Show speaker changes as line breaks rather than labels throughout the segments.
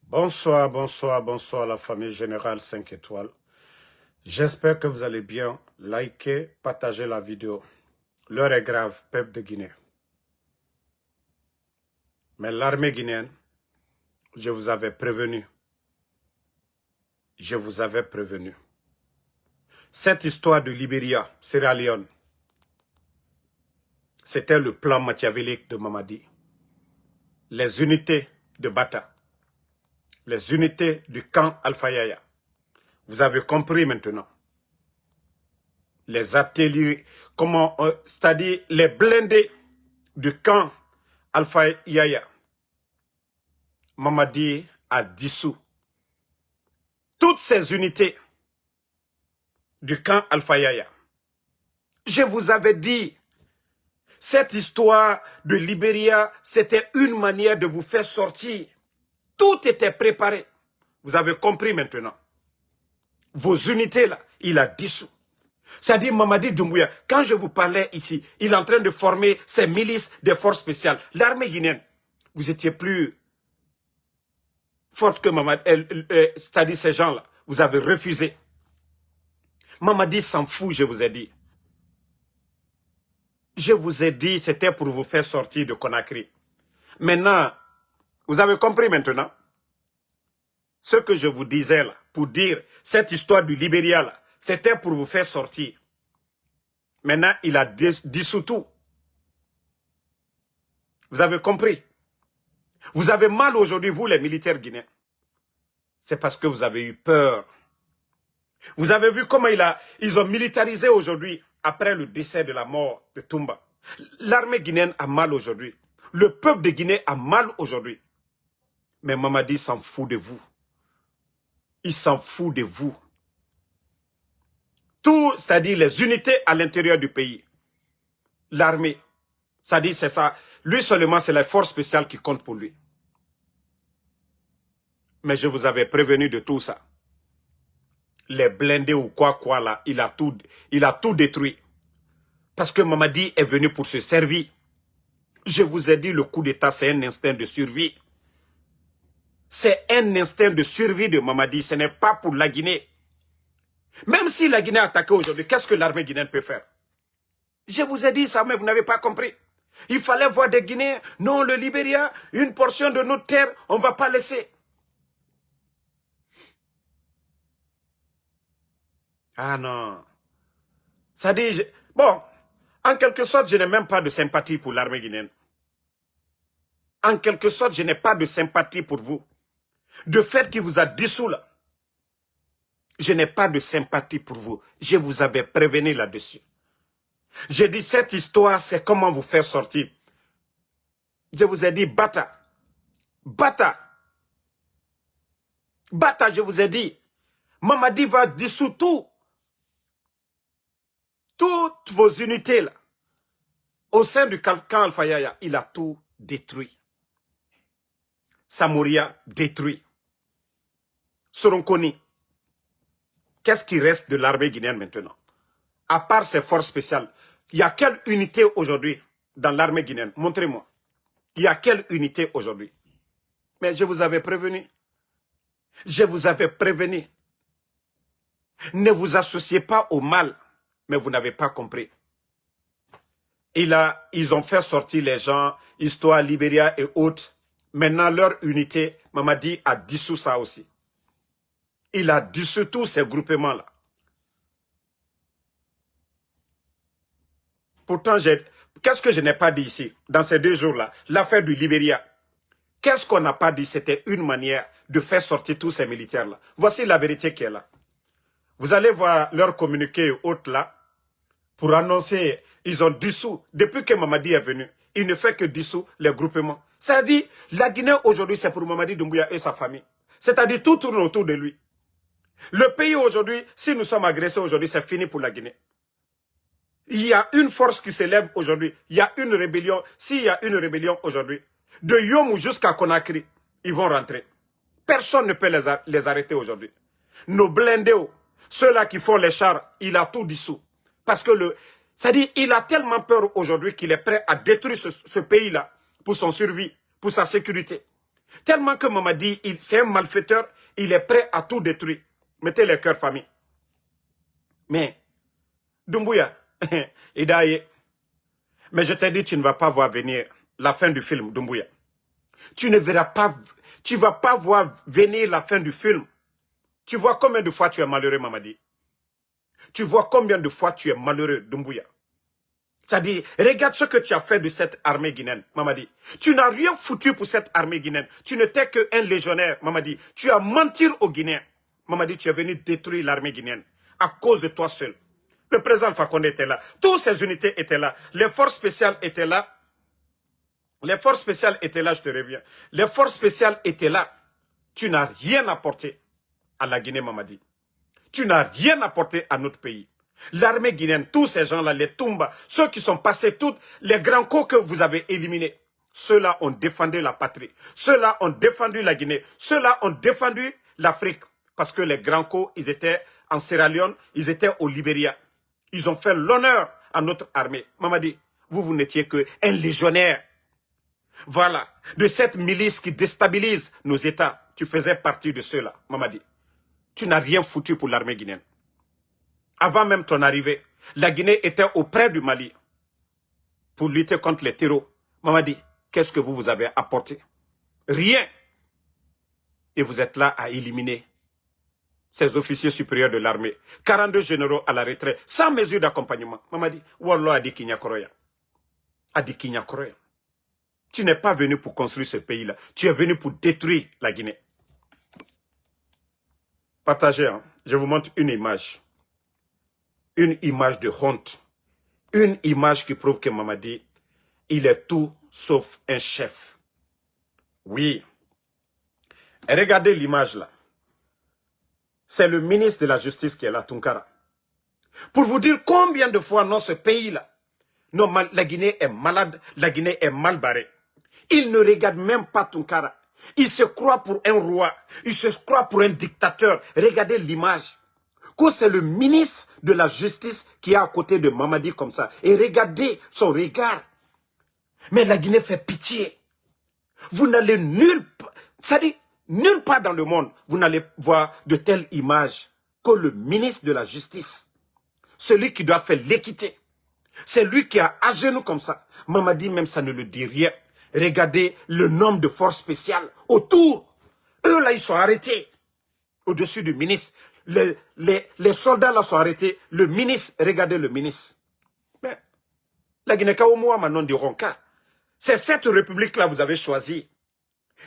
Bonsoir, bonsoir, bonsoir la famille Générale 5 étoiles. J'espère que vous allez bien. Likez, partagez la vidéo. L'heure est grave, peuple de Guinée. Mais l'armée guinéenne, je vous avais prévenu. Je vous avais prévenu. Cette histoire de Libéria, Sierra Leone, c'était le plan machiavélique de Mamadi. Les unités de Bata, les unités du camp Alpha Yaya. Vous avez compris maintenant. Les ateliers, c'est-à-dire les blindés du camp Alpha Yaya. Mamadi a dissous toutes ces unités du camp Alpha Yaya. Je vous avais dit, cette histoire de Libéria, c'était une manière de vous faire sortir. Tout était préparé. Vous avez compris maintenant. Vos unités là, il a dissous. C'est-à-dire Mamadi Doumbouya, quand je vous parlais ici, il est en train de former ses milices des forces spéciales. L'armée guinéenne, vous étiez plus forte que Mamadi, c'est-à-dire ces gens-là. Vous avez refusé. Mamadi s'en fout, je vous ai dit. Je vous ai dit, c'était pour vous faire sortir de Conakry. Maintenant, vous avez compris maintenant ce que je vous disais là, pour dire cette histoire du Libéria là, c'était pour vous faire sortir. Maintenant, il a dissous tout. Vous avez compris? Vous avez mal aujourd'hui, vous les militaires guinéens. C'est parce que vous avez eu peur. Vous avez vu comment ils ont militarisé aujourd'hui, après le décès de la mort de Toumba. L'armée guinéenne a mal aujourd'hui. Le peuple de Guinée a mal aujourd'hui. Mais Mamadi s'en fout de vous. Il s'en fout de vous. Tout, c'est-à-dire les unités à l'intérieur du pays. L'armée, c'est-à-dire c'est ça. Lui seulement, c'est la force spéciale qui compte pour lui. Mais je vous avais prévenu de tout ça. Les blindés ou quoi là, il a tout détruit. Parce que Mamadi est venu pour se servir. Je vous ai dit, le coup d'État, c'est un instinct de survie. C'est un instinct de survie de Mamadi. Ce n'est pas pour la Guinée. Même si la Guinée est attaquée aujourd'hui, qu'est-ce que l'armée guinéenne peut faire? Je vous ai dit ça, mais vous n'avez pas compris. Il fallait voir des Guinéens. Non, le Libéria, une portion de notre terre, on ne va pas laisser. Ah non. Ça dit, bon, en quelque sorte, je n'ai même pas de sympathie pour l'armée guinéenne. En quelque sorte, je n'ai pas de sympathie pour vous. De fait qu'il vous a dissous là. Je n'ai pas de sympathie pour vous. Je vous avais prévenu là-dessus. J'ai dit, cette histoire, c'est comment vous faire sortir. Je vous ai dit, Bata. Bata. Bata, je vous ai dit. Mamadi va dissoudre tout. Toutes vos unités là. Au sein du camp Alpha Yaya, il a tout détruit. Samouria détruit. Soronkoni. Qu'est-ce qui reste de l'armée guinéenne maintenant? À part ces forces spéciales, il y a quelle unité aujourd'hui dans l'armée guinéenne? Montrez-moi. Il y a quelle unité aujourd'hui? Mais je vous avais prévenu. Je vous avais prévenu. Ne vous associez pas au mal, mais vous n'avez pas compris. Ils ont fait sortir les gens, Histoire, Libéria et autres. Maintenant, leur unité, Mamadi a dissous ça aussi. Il a dissous tous ces groupements-là. Pourtant, qu'est-ce que je n'ai pas dit ici, dans ces 2 jours-là? L'affaire du Libéria. Qu'est-ce qu'on n'a pas dit? C'était une manière de faire sortir tous ces militaires-là. Voici la vérité qui est là. Vous allez voir leur communiqué haute là, pour annoncer, ils ont dissous. Depuis que Mamadi est venu, il ne fait que dissous les groupements. C'est-à-dire, la Guinée aujourd'hui, c'est pour Mamadi Doumbouya et sa famille. C'est-à-dire, tout tourne autour de lui. Le pays aujourd'hui, si nous sommes agressés aujourd'hui, c'est fini pour la Guinée. Il y a une force qui s'élève aujourd'hui. Il y a une rébellion. S'il y a une rébellion aujourd'hui, de Yomou jusqu'à Conakry, ils vont rentrer. Personne ne peut les arrêter aujourd'hui. Nos blindés, ceux-là qui font les chars, il a tout dissous. Parce que c'est-à-dire, il a tellement peur aujourd'hui qu'il est prêt à détruire ce pays-là pour son survie, pour sa sécurité. Tellement que Mamadi, c'est un malfaiteur, il est prêt à tout détruire. Mettez les cœurs famille. Mais, Doumbouya, Idaye, mais je t'ai dit, tu ne vas pas voir venir la fin du film, Doumbouya. Tu ne verras pas, tu ne vas pas voir venir la fin du film. Tu vois combien de fois tu es malheureux, Mamadi? Tu vois combien de fois tu es malheureux, Doumbouya? C'est-à-dire, regarde ce que tu as fait de cette armée guinéenne, Mamadi. Tu n'as rien foutu pour cette armée guinéenne. Tu n'étais qu'un légionnaire, Mamadi. Tu as menti aux Guinéens. Mamadi, tu es venu détruire l'armée guinéenne à cause de toi seul. Le président Alpha Condé était là. Toutes ces unités étaient là. Les forces spéciales étaient là. Les forces spéciales étaient là, je te reviens. Les forces spéciales étaient là. Tu n'as rien apporté à la Guinée, Mamadi. Tu n'as rien apporté à notre pays. L'armée guinéenne, tous ces gens-là, les Toumba, ceux qui sont passés, tous les grands coups que vous avez éliminés, ceux-là ont défendu la patrie. Ceux-là ont défendu la Guinée. Ceux-là ont défendu l'Afrique. Parce que les grands coups, ils étaient en Sierra Leone, ils étaient au Libéria. Ils ont fait l'honneur à notre armée. Mamadi, vous n'étiez qu'un légionnaire. Voilà, de cette milice qui déstabilise nos États. Tu faisais partie de ceux-là, Mamadi. Tu n'as rien foutu pour l'armée guinéenne. Avant même ton arrivée, la Guinée était auprès du Mali pour lutter contre les terreaux. Mamadi, qu'est-ce que vous avez apporté? Rien. Et vous êtes là à éliminer ces officiers supérieurs de l'armée. 42 généraux à la retraite, sans mesure d'accompagnement. Mamadi, Wallah a dit qu'il n'y a Koroya. A dit qu'il n'y a Koroya. Tu n'es pas venu pour construire ce pays-là. Tu es venu pour détruire la Guinée. Partagez, hein. Je vous montre une image. Une image de honte. Une image qui prouve que Mamadi, il est tout sauf un chef. Oui. Et regardez l'image là. C'est le ministre de la Justice qui est là, Tunkara. Pour vous dire combien de fois, non, ce pays-là, non, la Guinée est malade, la Guinée est mal barrée. Il ne regarde même pas Tunkara. Il se croit pour un roi. Il se croit pour un dictateur. Regardez l'image. Que c'est le ministre de la Justice qui est à côté de Mamadi comme ça. Et regardez son regard. Mais la Guinée fait pitié. Vous n'allez nulle part. Ça dit, nulle part dans le monde, vous n'allez voir de telles images que le ministre de la Justice. Celui qui doit faire l'équité. C'est lui qui a à genoux comme ça. Mamadi, même ça ne le dit rien. Regardez le nombre de forces spéciales autour. Eux là, ils sont arrêtés. Au-dessus du ministre. Les soldats là sont arrêtés. Le ministre, regardez le ministre. Mais la Guinée-Kaomoua maintenant du Ronca. C'est cette république-là que vous avez choisie.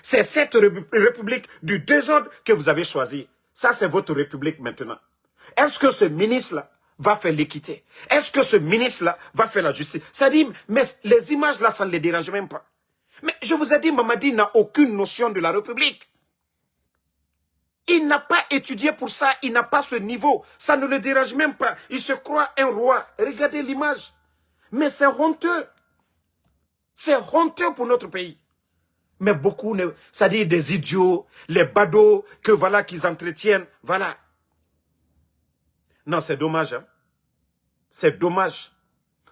C'est cette république du désordre que vous avez choisie. Ça, c'est votre république maintenant. Est-ce que ce ministre-là va faire l'équité? Est-ce que ce ministre-là va faire la justice? Ça dit, mais les images-là, ça ne les dérange même pas. Mais je vous ai dit, Mamadi n'a aucune notion de la République. Il n'a pas étudié pour ça, il n'a pas ce niveau. Ça ne le dérange même pas. Il se croit un roi. Regardez l'image. Mais c'est honteux. C'est honteux pour notre pays. Mais beaucoup, c'est-à-dire des idiots, les badauds, que voilà qu'ils entretiennent. Voilà. Non, c'est dommage. Hein? C'est dommage.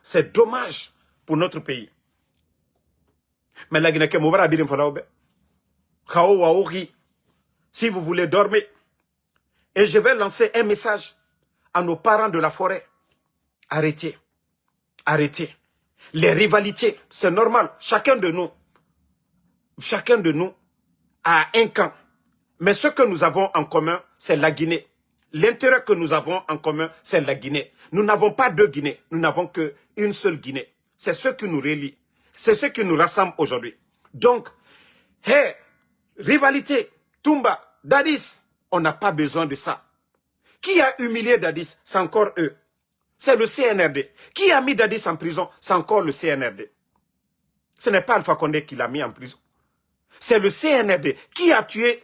C'est dommage pour notre pays. Mais la Guinée, si vous voulez dormir, et je vais lancer un message à nos parents de la forêt. Arrêtez. Arrêtez. Les rivalités, c'est normal. Chacun de nous a un camp. Mais ce que nous avons en commun, c'est la Guinée. L'intérêt que nous avons en commun, c'est la Guinée. Nous n'avons pas deux Guinées. Nous n'avons qu'une seule Guinée. C'est ce qui nous relie. C'est ce qui nous rassemble aujourd'hui. Donc, rivalité, Toumba, Dadis, on n'a pas besoin de ça. Qui a humilié Dadis? C'est encore eux. C'est le CNRD. Qui a mis Dadis en prison? C'est encore le CNRD. Ce n'est pas Alpha Condé qui l'a mis en prison. C'est le CNRD. Qui a tué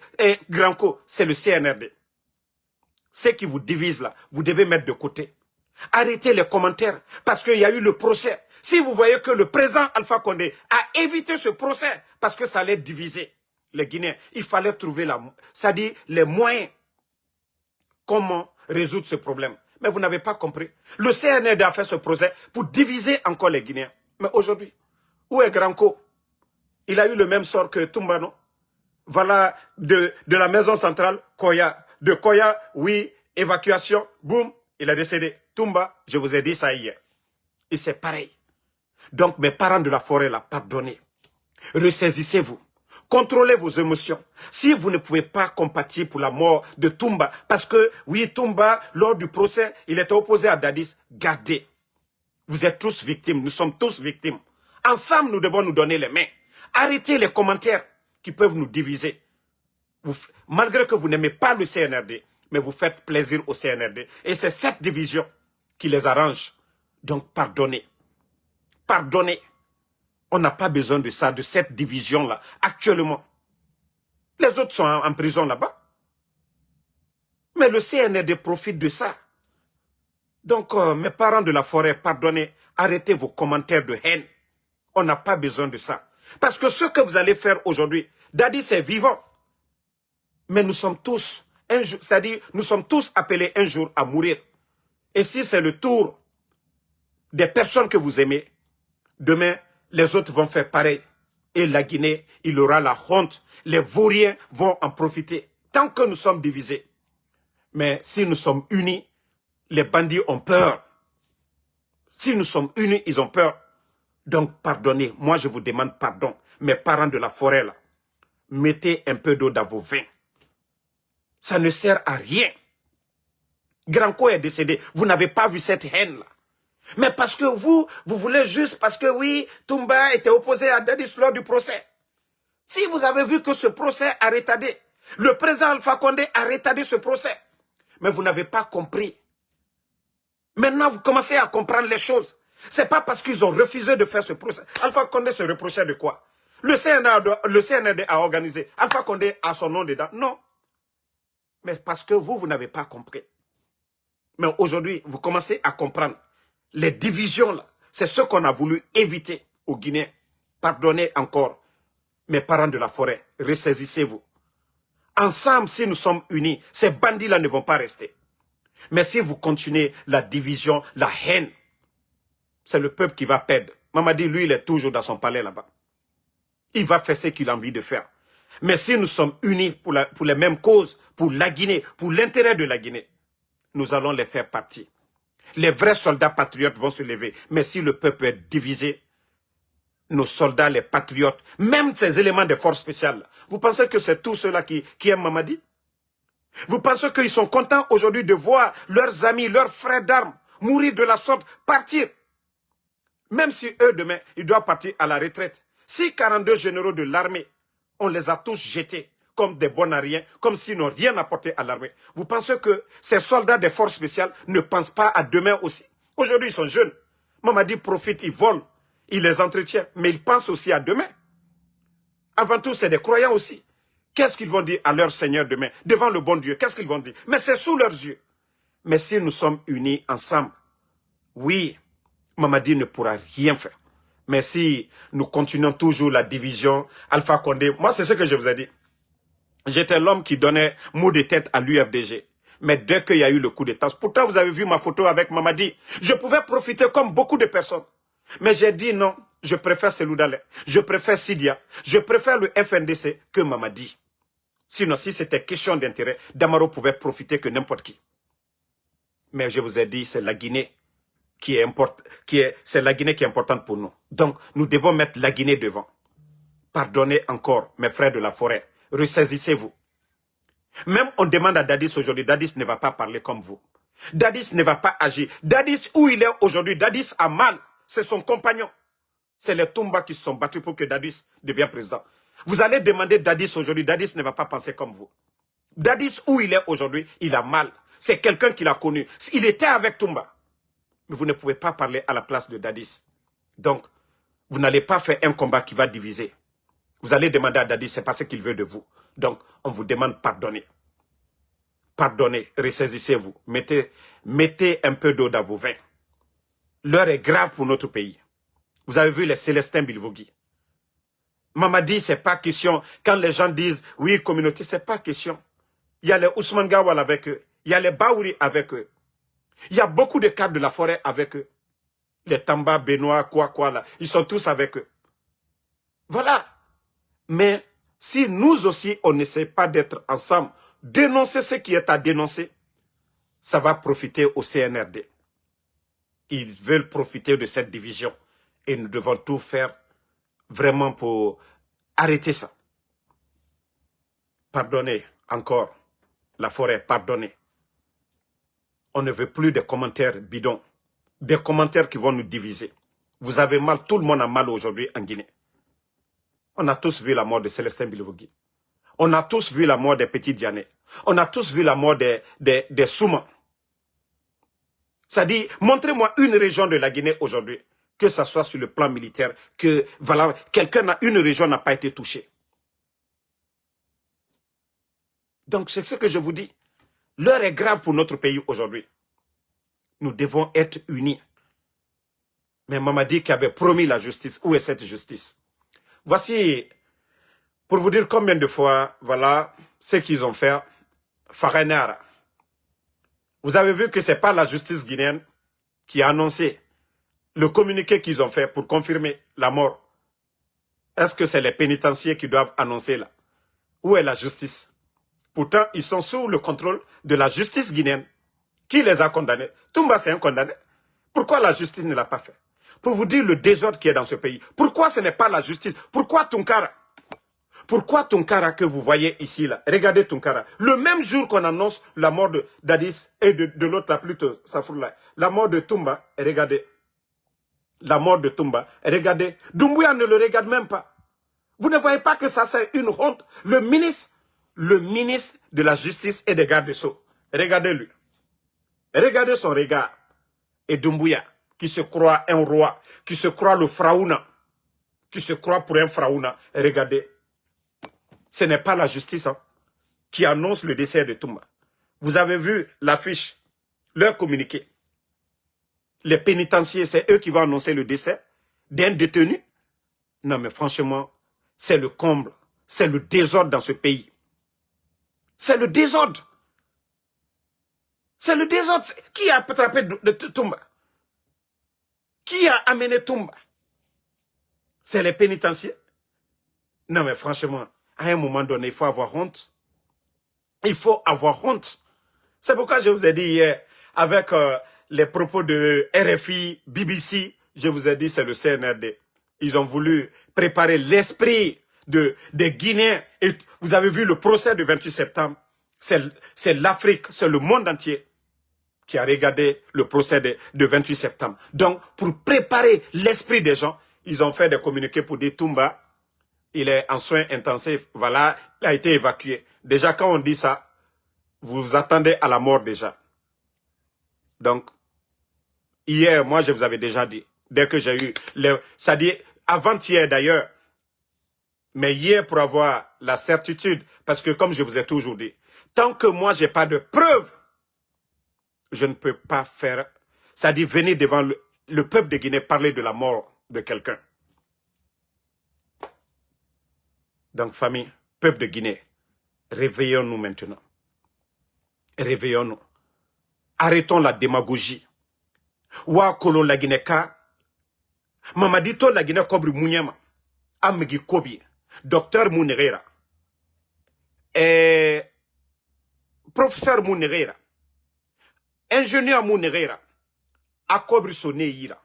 Granco? C'est le CNRD. Ce qui vous divise là, vous devez mettre de côté. Arrêtez les commentaires parce qu'il y a eu le procès. Si vous voyez que le président Alpha Condé a évité ce procès parce que ça allait diviser les Guinéens, il fallait trouver les moyens. Comment résoudre ce problème? Mais vous n'avez pas compris. Le CNRD a fait ce procès pour diviser encore les Guinéens. Mais aujourd'hui, où est Granco? Il a eu le même sort que Toumba, non? Voilà, de la maison centrale, Koya. De Koya, oui, évacuation, boum, il a décédé. Toumba, je vous ai dit ça hier. Et c'est pareil. Donc, mes parents de la forêt, là, pardonnez. Ressaisissez-vous. Contrôlez vos émotions. Si vous ne pouvez pas compatir pour la mort de Toumba, parce que, oui, Toumba, lors du procès, il était opposé à Dadis, gardez. Vous êtes tous victimes, nous sommes tous victimes. Ensemble, nous devons nous donner les mains. Arrêtez les commentaires qui peuvent nous diviser. Malgré que vous n'aimez pas le CNRD, mais vous faites plaisir au CNRD. Et c'est cette division qui les arrange. Donc, pardonnez. Pardonnez. On n'a pas besoin de ça, de cette division-là, actuellement. Les autres sont en prison là-bas. Mais le CNRD profite de ça. Donc, mes parents de la forêt, pardonnez, arrêtez vos commentaires de haine. On n'a pas besoin de ça. Parce que ce que vous allez faire aujourd'hui, Dadis est vivant. Mais nous sommes tous, c'est-à-dire, nous sommes tous appelés un jour à mourir. Et si c'est le tour des personnes que vous aimez, demain, les autres vont faire pareil. Et la Guinée, il aura la honte. Les vauriens vont en profiter. Tant que nous sommes divisés. Mais si nous sommes unis, les bandits ont peur. Si nous sommes unis, ils ont peur. Donc, pardonnez. Moi, je vous demande pardon. Mes parents de la forêt, là, mettez un peu d'eau dans vos vins. Ça ne sert à rien. Granco est décédé. Vous n'avez pas vu cette haine-là. Mais parce que vous voulez juste, parce que oui, Toumba était opposé à Dadis lors du procès. Si vous avez vu que ce procès a retardé, le président Alpha Condé a retardé ce procès. Mais vous n'avez pas compris. Maintenant, vous commencez à comprendre les choses. C'est pas parce qu'ils ont refusé de faire ce procès. Alpha Condé se reprochait de quoi? Le CNRD a organisé. Alpha Condé a son nom dedans. Non. Mais parce que vous n'avez pas compris. Mais aujourd'hui, vous commencez à comprendre. Les divisions, là, c'est ce qu'on a voulu éviter aux Guinéens. Pardonnez encore, mes parents de la forêt, ressaisissez-vous. Ensemble, si nous sommes unis, ces bandits-là ne vont pas rester. Mais si vous continuez la division, la haine, c'est le peuple qui va perdre. Mamadi, lui, il est toujours dans son palais là-bas. Il va faire ce qu'il a envie de faire. Mais si nous sommes unis pour les mêmes causes, pour la Guinée, pour l'intérêt de la Guinée, nous allons les faire partie. Les vrais soldats patriotes vont se lever. Mais si le peuple est divisé, nos soldats, les patriotes, même ces éléments de force spéciale, vous pensez que c'est tous ceux-là qui aiment Mamadi? Vous pensez qu'ils sont contents aujourd'hui de voir leurs amis, leurs frères d'armes mourir de la sorte, partir? Même si eux, demain, ils doivent partir à la retraite. Si 42 généraux de l'armée, on les a tous jetés comme des bons à rien, comme s'ils n'ont rien apporté à l'armée. Vous pensez que ces soldats des forces spéciales ne pensent pas à demain aussi? Aujourd'hui, ils sont jeunes. Mamadi profite, ils volent, il les entretient, mais ils pensent aussi à demain. Avant tout, c'est des croyants aussi. Qu'est-ce qu'ils vont dire à leur Seigneur demain, devant le bon Dieu? Qu'est-ce qu'ils vont dire? Mais c'est sous leurs yeux. Mais si nous sommes unis ensemble, oui, Mamadi ne pourra rien faire. Mais si nous continuons toujours la division, Alpha Condé, moi c'est ce que je vous ai dit. J'étais l'homme qui donnait mot de tête à l'UFDG. Mais dès qu'il y a eu le coup d'État, pourtant vous avez vu ma photo avec Mamadi, je pouvais profiter comme beaucoup de personnes. Mais j'ai dit non, je préfère Seloudalé, je préfère Sidia, je préfère le FNDC que Mamadi. Sinon, si c'était question d'intérêt, Damaro pouvait profiter que n'importe qui. Mais je vous ai dit, c'est la Guinée c'est la Guinée qui est importante pour nous. Donc, nous devons mettre la Guinée devant. Pardonnez encore, mes frères de la forêt. Ressaisissez-vous. Même on demande à Dadis aujourd'hui, Dadis ne va pas parler comme vous. Dadis ne va pas agir. Dadis, où il est aujourd'hui, Dadis a mal. C'est son compagnon. C'est les Toumba qui se sont battus pour que Dadis devienne président. Vous allez demander Dadis aujourd'hui, Dadis ne va pas penser comme vous. Dadis, où il est aujourd'hui, il a mal. C'est quelqu'un qui l'a connu. Il était avec Toumba. Mais vous ne pouvez pas parler à la place de Dadis. Donc, vous n'allez pas faire un combat qui va diviser. Vous allez demander à Dadis, c'est pas ce qu'il veut de vous. Donc, on vous demande pardonner. Pardonnez, ressaisissez-vous. Mettez un peu d'eau dans vos vins. L'heure est grave pour notre pays. Vous avez vu les Célestins Bilvogui. Mamadi, c'est pas question. Quand les gens disent, oui, communauté, c'est pas question. Il y a les Ousmane Gawal avec eux. Il y a les Baouri avec eux. Il y a beaucoup de cadres de la forêt avec eux. Les Tamba, Benoît, quoi là. Ils sont tous avec eux. Voilà. Mais Si nous aussi, on n'essaie pas d'être ensemble, dénoncer ce qui est à dénoncer, ça va profiter au CNRD. Ils veulent profiter de cette division. Et nous devons tout faire vraiment pour arrêter ça. Pardonnez encore la forêt, pardonnez. On ne veut plus de commentaires bidons, des commentaires qui vont nous diviser. Vous avez mal, tout le monde a mal aujourd'hui en Guinée. On a tous vu la mort de Célestin Bilvougui. On a tous vu la mort des petits Diané. On a tous vu la mort des Souma. C'est-à-dire, montrez-moi une région de la Guinée aujourd'hui, que ce soit sur le plan militaire, que voilà, une région n'a pas été touchée. Donc c'est ce que je vous dis. L'heure est grave pour notre pays aujourd'hui. Nous devons être unis. Mais Mamadi qui avait promis la justice, où est cette justice? Voici, pour vous dire combien de fois, voilà, ce qu'ils ont fait, Farenara. Vous avez vu que ce n'est pas la justice guinéenne qui a annoncé le communiqué qu'ils ont fait pour confirmer la mort. Est-ce que c'est les pénitenciers qui doivent annoncer là? Où est la justice? Pourtant, ils sont sous le contrôle de la justice guinéenne. Qui les a condamnés? Toumba, c'est un condamné. Pourquoi la justice ne l'a pas fait? Pour vous dire le désordre qui est dans ce pays. Pourquoi ce n'est pas la justice? Pourquoi Tunkara? Pourquoi Tunkara que vous voyez ici, là? Regardez Tunkara. Le même jour qu'on annonce la mort d'Addis et de l'autre, là, plutôt, Safourla, la mort de Toumba, regardez. La mort de Toumba, regardez. Doumbouya ne le regarde même pas. Vous ne voyez pas que ça, c'est une honte? Le ministre de la Justice et des gardes sceaux, regardez-lui. Regardez son regard. Et Doumbouya, qui se croit un roi, qui se croit le Fraouna, qui se croit pour un Fraouna, regardez. Ce n'est pas la justice qui annonce le décès de Toumba. Vous avez vu l'affiche, leur communiqué. Les pénitenciers, c'est eux qui vont annoncer le décès d'un détenu. Non mais franchement, c'est le comble. C'est le désordre dans ce pays. C'est le désordre. C'est le désordre. Qui a attrapé Toumba? Qui a amené Toumba? C'est les pénitenciers. Non mais franchement, à un moment donné, il faut avoir honte. Il faut avoir honte. C'est pourquoi je vous ai dit hier, avec les propos de RFI, BBC, je vous ai dit c'est le CNRD. Ils ont voulu préparer l'esprit des Guinéens. Et vous avez vu le procès du 28 septembre. C'est l'Afrique, c'est le monde entier qui a regardé le procès de 28 septembre. Donc, pour préparer l'esprit des gens, ils ont fait des communiqués pour dire Toumba, il est en soins intensifs, voilà, il a été évacué. Déjà, quand on dit ça, vous vous attendez à la mort déjà. Donc, hier, moi, je vous avais déjà dit, dès que j'ai eu, c'est-à-dire avant-hier d'ailleurs, mais hier pour avoir la certitude, parce que comme je vous ai toujours dit, tant que moi, je n'ai pas de preuves, je ne peux pas faire, c'est-à-dire venir devant le peuple de Guinée parler de la mort de quelqu'un. Donc, famille, peuple de Guinée, réveillons-nous maintenant. Réveillons-nous. Arrêtons la démagogie. Wa kolon la Guinée ka, Mamadi to la Guinée kobri mounyama, amegi kobi, docteur Mounirera, professeur Mounirera, ingénieur Mounirera, a kobri sonné ira,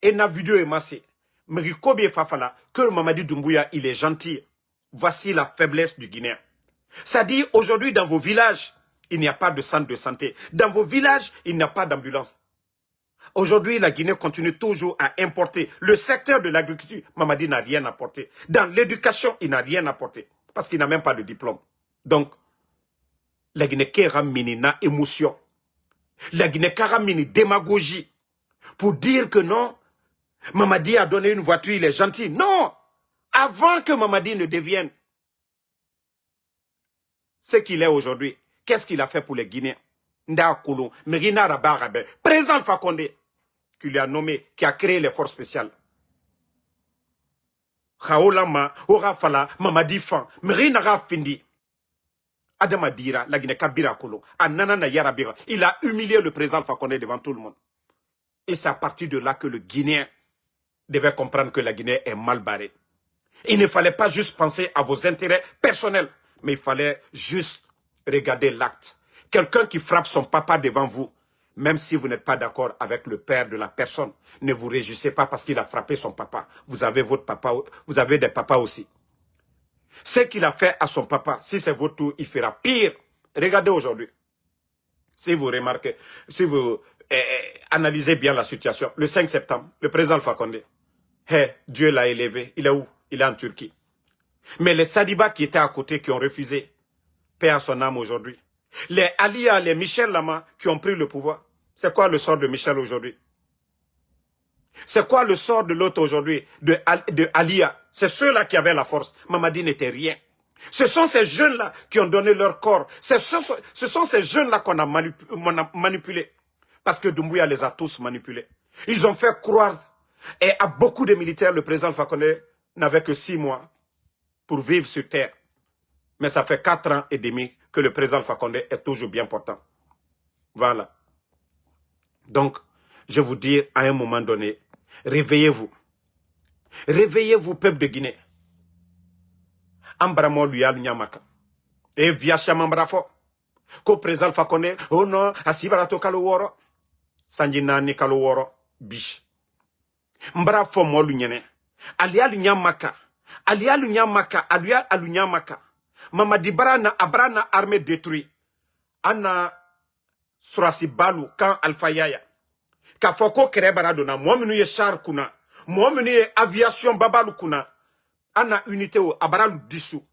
et na vidéo est massé, megi kobi et fafala, que Mamadi Doumbouya il est gentil. Voici la faiblesse du Guinéen. Ça dit aujourd'hui dans vos villages, il n'y a pas de centre de santé. Dans vos villages, il n'y a pas d'ambulance. Aujourd'hui, la Guinée continue toujours à importer. Le secteur de l'agriculture, Mamadi n'a rien apporté. Dans l'éducation, il n'a rien apporté. Parce qu'il n'a même pas de diplôme. Donc, la Guinée Kéramini n'a émotion. La Guinée Kéramini démagogie. Pour dire que non, Mamadi a donné une voiture, il est gentil. Non! Avant que Mamadi ne devienne ce qu'il est aujourd'hui, qu'est-ce qu'il a fait pour les Guinéens? Nda Koulou, Merina Rabarabe, président Fakonde, qui lui a nommé, qui a créé les forces spéciales. Khaolama, Orafala, Mamadi Fan, Merina Rafindi, Adama Dira, la Guinée Kabira Koulou, Ananana Yarabira. Il a humilié le président Fakonde devant tout le monde. Et c'est à partir de là que le Guinéen devait comprendre que la Guinée est mal barrée. Il ne fallait pas juste penser à vos intérêts personnels, mais il fallait juste regarder l'acte. Quelqu'un qui frappe son papa devant vous, même si vous n'êtes pas d'accord avec le père de la personne, ne vous réjouissez pas parce qu'il a frappé son papa. Vous avez votre papa, vous avez des papas aussi. Ce qu'il a fait à son papa, si c'est votre tour, il fera pire. Regardez aujourd'hui. Si vous remarquez, si vous analysez bien la situation, le 5 septembre, le président Alpha Condé, Dieu l'a élevé. Il est où? Il est en Turquie. Mais les Sadiba qui étaient à côté, qui ont refusé, paix à son âme aujourd'hui. Les Alia, les Michel Lama qui ont pris le pouvoir. C'est quoi le sort de Michel aujourd'hui? C'est quoi le sort de l'autre aujourd'hui, de Alia? C'est ceux-là qui avaient la force. Mamadi n'était rien. Ce sont ces jeunes-là qui ont donné leur corps. Ce sont ces jeunes-là qu'on a manipulés. Parce que Doumbouya les a tous manipulés. Ils ont fait croire, et à beaucoup de militaires, le président Alpha Condé n'avait que 6 mois pour vivre sur terre. Mais ça fait 4 ans et demi que le président Alpha Condé est toujours bien portant. Voilà. Donc, je vous dis à un moment donné, réveillez-vous. Réveillez-vous, peuple de Guinée. Ambramo luyal nyamaka. Et via chamambrafo. Ko président Alpha Condé, oh non, asibarato kaloworo. Sanjina ni kaloworo, biche. Mbrafo mo lunyene. Alialu nyamaka. Alialu nyamaka. Alialu nyamaka. Mamadi Barana Abrana armée détruite. Anna Surasi Balu quand Alpha Yaya. Kafoko Kerebaradona. Moi menu char kuna. Moi menu aviation babalu kuna. Anna unité au Abralu dissous.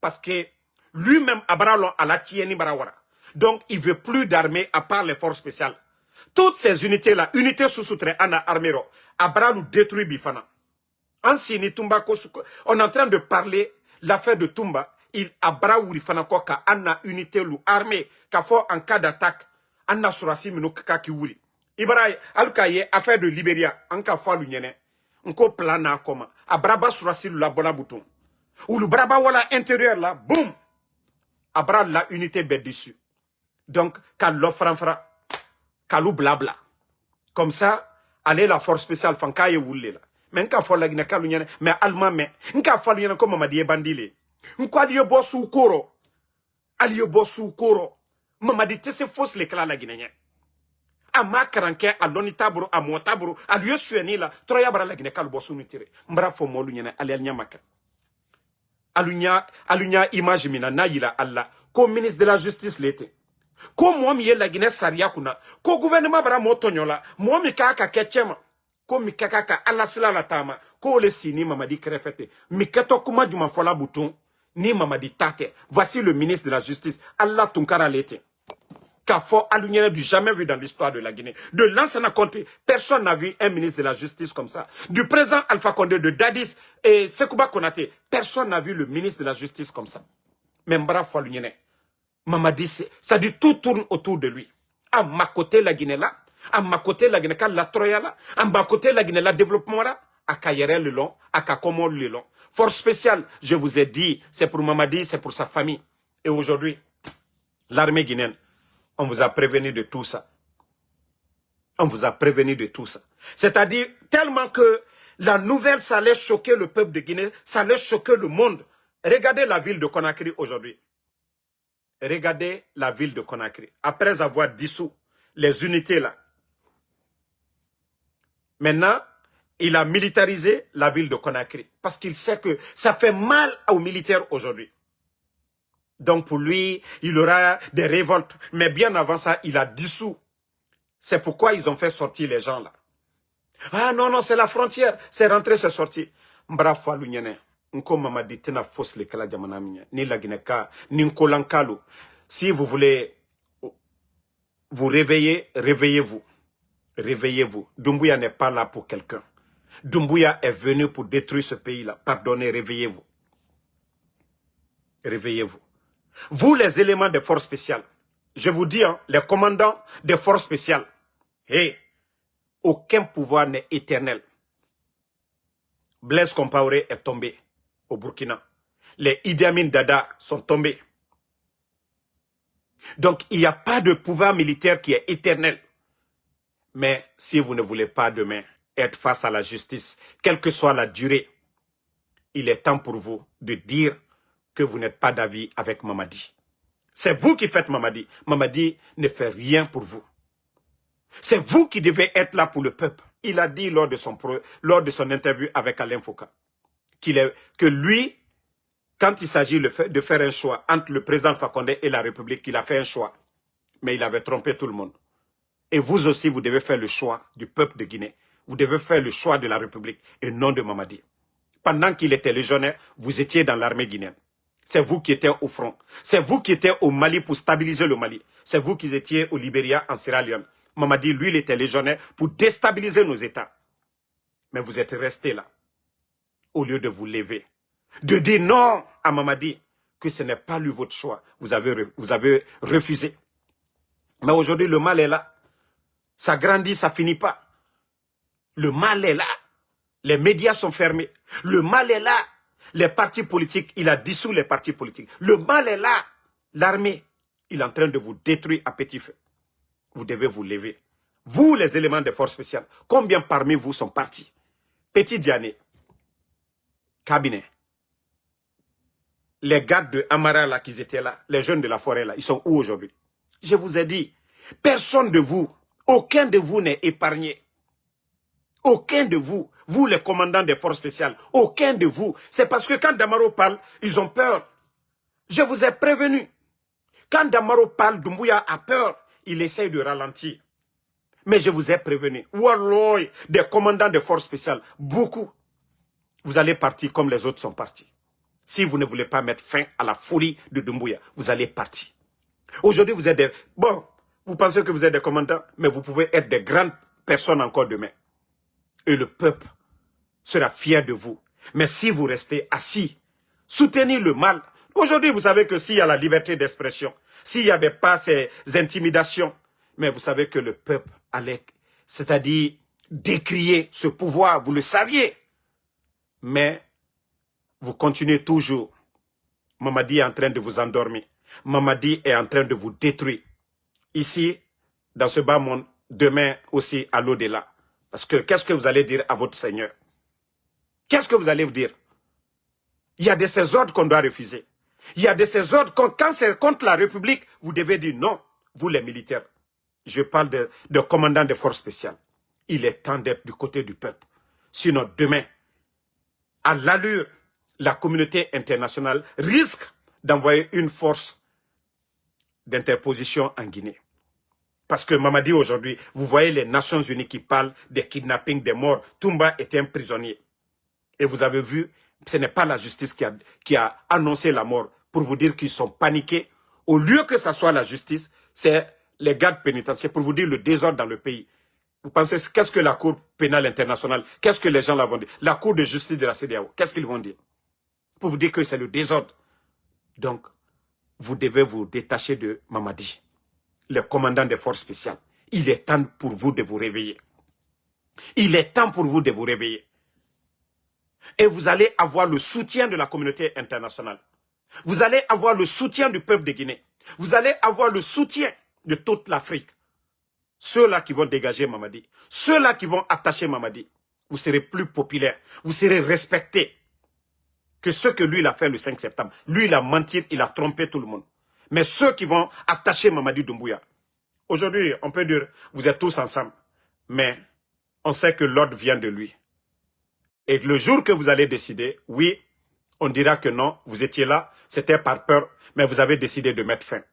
Parce que lui-même Abralon a la tieni barawara. Donc il veut plus d'armée à part les forces spéciales. Toutes ces unités-là, unités sous-soutrées, Anna Armero, Abralu détruit Bifana. Ancini Tumba Kosuko. On est en train de parler l'affaire de Tumba. Il abra wuri fanako ka anna unité lu armée ka fo en cas d'attaque anna surasi minu kaka ki wuri ibaray alkaye affaire de Libéria en ka fo lu nyene nko plan na koma abraba surasi lu la bona bouton ou le braba wala intérieur là boum abra la unité bed dessus donc ka lo franfra ka lu blabla comme ça aller la force spéciale fankaye wulle la mais nka fo la gina ka lu nyene mais allemand mais nka fo lu nyene comme Mamadi bandile Nko aliye bosu koro. Aliye bosu koro. Mamadi tese fausse l'éclat la Guinéen. Ama karanke a loni taburo a mo taburo a lieu sueni la troya bara la Guinée kalu bosu nitire. Mbra fo molu nyene aliya nyamaka. Alunya image mina na yila Allah. Ko ministre de la justice l'été. Ko mwami ye la Guinée saria kuna. Ko gouvernement bara mo tonyola. Mwami kaka kechema. Ko mikaka ka Allah sila la tama. Ko le sini Mamadi krefete. Miketo kuma juma fola bouton. Ni Mamadi Tate. Voici le ministre de la Justice. Allah Tunkara Lete. Kafo Alunyene du jamais vu dans l'histoire de la Guinée. De l'ancien Conté, personne n'a vu un ministre de la Justice comme ça. Du président Alpha Condé, de Dadis et Sekouba Konaté, personne n'a vu le ministre de la Justice comme ça. Même bravo Alunyene. Mamadi, ça dit tout tourne autour de lui. À ma côté la Guinée là, à ma côté la Guinée la Troya là, à ma côté la Guinée la développement là, à Kayere le long, à Kakomo le long. Force spéciale, je vous ai dit, c'est pour Mamadi, c'est pour sa famille. Et aujourd'hui, l'armée guinéenne, on vous a prévenu de tout ça. On vous a prévenu de tout ça. C'est-à-dire, tellement que la nouvelle, ça allait choquer le peuple de Guinée, ça allait choquer le monde. Regardez la ville de Conakry aujourd'hui. Regardez la ville de Conakry. Après avoir dissous les unités là. Maintenant, il a militarisé la ville de Conakry. Parce qu'il sait que ça fait mal aux militaires aujourd'hui. Donc pour lui, il aura des révoltes. Mais bien avant ça, il a dissous. C'est pourquoi ils ont fait sortir les gens là. Ah non, non, c'est la frontière. C'est rentré, c'est sorti. Mbrafwa lunyene. Nko Mamadi tena fausse le kala jamana minya. Ni la Guineka, ni Nkolankalo. Si vous voulez vous réveiller, réveillez-vous. Réveillez-vous. Doumbouya n'est pas là pour quelqu'un. Doumbouya est venu pour détruire ce pays-là. Pardonnez, réveillez-vous. Réveillez-vous. Vous, les éléments des forces spéciales, je vous dis, hein, les commandants des forces spéciales, aucun pouvoir n'est éternel. Blaise Compaoré est tombé au Burkina. Les Idi Amin Dada sont tombés. Donc, il n'y a pas de pouvoir militaire qui est éternel. Mais si vous ne voulez pas demain être face à la justice, quelle que soit la durée, il est temps pour vous de dire que vous n'êtes pas d'avis avec Mamadi. C'est vous qui faites Mamadi. Mamadi ne fait rien pour vous. C'est vous qui devez être là pour le peuple. Il a dit lors de son interview avec Alain Foucault que lui, quand il s'agit de faire un choix entre le président Fakonde et la République, il a fait un choix. Mais il avait trompé tout le monde. Et vous aussi, vous devez faire le choix du peuple de Guinée. Vous devez faire le choix de la République et non de Mamadi. Pendant qu'il était légionnaire, vous étiez dans l'armée guinéenne. C'est vous qui étiez au front. C'est vous qui étiez au Mali pour stabiliser le Mali. C'est vous qui étiez au Libéria, en Sierra Leone. Mamadi, lui, il était légionnaire pour déstabiliser nos États. Mais vous êtes restés là, au lieu de vous lever. De dire non à Mamadi, que ce n'est pas lui votre choix. Vous avez refusé. Mais aujourd'hui, le mal est là. Ça grandit, ça finit pas. Le mal est là. Les médias sont fermés. Le mal est là. Les partis politiques, il a dissous les partis politiques. Le mal est là. L'armée, il est en train de vous détruire à petit feu. Vous devez vous lever. Vous, les éléments des forces spéciales, combien parmi vous sont partis? Petit Diané, cabinet. Les gardes de Amara, là, qui étaient là, les jeunes de la forêt, là, ils sont où aujourd'hui? Je vous ai dit, personne de vous, aucun de vous n'est épargné. Aucun de vous, vous les commandants des forces spéciales, aucun de vous. C'est parce que quand Damaro parle, ils ont peur. Je vous ai prévenu. Quand Damaro parle, Doumbouya a peur. Il essaye de ralentir. Mais je vous ai prévenu. Walloy, des commandants des forces spéciales, beaucoup. Vous allez partir comme les autres sont partis. Si vous ne voulez pas mettre fin à la folie de Doumbouya, vous allez partir. Aujourd'hui, vous êtes des... Bon, vous pensez que vous êtes des commandants, mais vous pouvez être des grandes personnes encore demain. Et le peuple sera fier de vous. Mais si vous restez assis, soutenez le mal. Aujourd'hui, vous savez que s'il y a la liberté d'expression, s'il n'y avait pas ces intimidations, mais vous savez que le peuple allait, c'est-à-dire décrier ce pouvoir, vous le saviez. Mais vous continuez toujours. Mamadi est en train de vous endormir. Mamadi est en train de vous détruire. Ici, dans ce bas monde, demain aussi à l'au-delà. Parce que qu'est-ce que vous allez dire à votre Seigneur? Qu'est-ce que vous allez vous dire? Il y a de ces ordres qu'on doit refuser. Il y a de ces ordres, quand c'est contre la République, vous devez dire non, vous les militaires. Je parle de commandants des forces spéciales. Il est temps d'être du côté du peuple. Sinon, demain, à l'allure, la communauté internationale risque d'envoyer une force d'interposition en Guinée. Parce que Mamadi aujourd'hui, vous voyez les Nations Unies qui parlent des kidnappings, des morts. Toumba était un prisonnier. Et vous avez vu, ce n'est pas la justice qui a annoncé la mort pour vous dire qu'ils sont paniqués. Au lieu que ce soit la justice, c'est les gardes pénitentiaires pour vous dire le désordre dans le pays. Vous pensez, qu'est-ce que la Cour pénale internationale, qu'est-ce que les gens là vont dire? La Cour de justice de la CEDEAO, qu'est-ce qu'ils vont dire? Pour vous dire que c'est le désordre. Donc, vous devez vous détacher de Mamadi, le commandant des forces spéciales. Il est temps pour vous de vous réveiller. Il est temps pour vous de vous réveiller. Et vous allez avoir le soutien de la communauté internationale. Vous allez avoir le soutien du peuple de Guinée. Vous allez avoir le soutien de toute l'Afrique. Ceux-là qui vont dégager Mamadi, ceux-là qui vont attacher Mamadi, vous serez plus populaire, vous serez respecté que ce que lui il a fait le 5 septembre. Lui, il a menti, il a trompé tout le monde. Mais ceux qui vont attacher Mamadi Doumbouya, aujourd'hui, on peut dire, vous êtes tous ensemble, mais on sait que l'ordre vient de lui. Et le jour que vous allez décider, oui, on dira que non, vous étiez là, c'était par peur, mais vous avez décidé de mettre fin.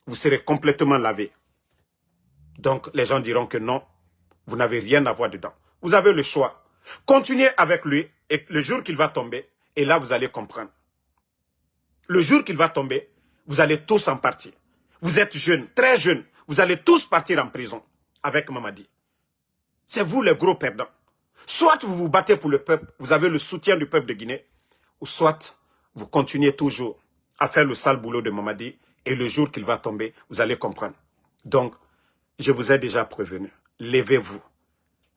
Vous serez complètement lavé. Donc, les gens diront que non, vous n'avez rien à voir dedans. Vous avez le choix. Continuez avec lui, et le jour qu'il va tomber, et là, vous allez comprendre. Le jour qu'il va tomber, vous allez tous en partir. Vous êtes jeunes, très jeunes, vous allez tous partir en prison avec Mamadi. C'est vous les gros perdants. Soit vous vous battez pour le peuple, vous avez le soutien du peuple de Guinée, ou soit vous continuez toujours à faire le sale boulot de Mamadi, et le jour qu'il va tomber, vous allez comprendre. Donc, je vous ai déjà prévenu, levez-vous.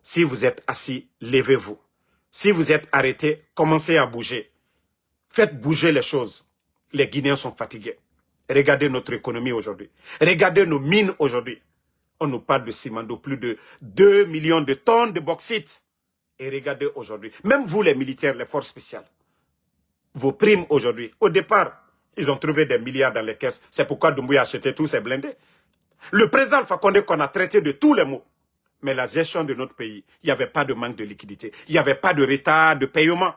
Si vous êtes assis, levez-vous. Si vous êtes arrêté, commencez à bouger. Faites bouger les choses. Les Guinéens sont fatigués. Regardez notre économie aujourd'hui. Regardez nos mines aujourd'hui. On nous parle de Simando, plus de 2 millions de tonnes de bauxite. Et regardez aujourd'hui, même vous les militaires, les forces spéciales, vos primes aujourd'hui. Au départ, ils ont trouvé des milliards dans les caisses. C'est pourquoi Doumbouya a acheté tous ces blindés. Le président Alpha Condé qu'on a traité de tous les maux. Mais la gestion de notre pays, il n'y avait pas de manque de liquidité. Il n'y avait pas de retard de paiement.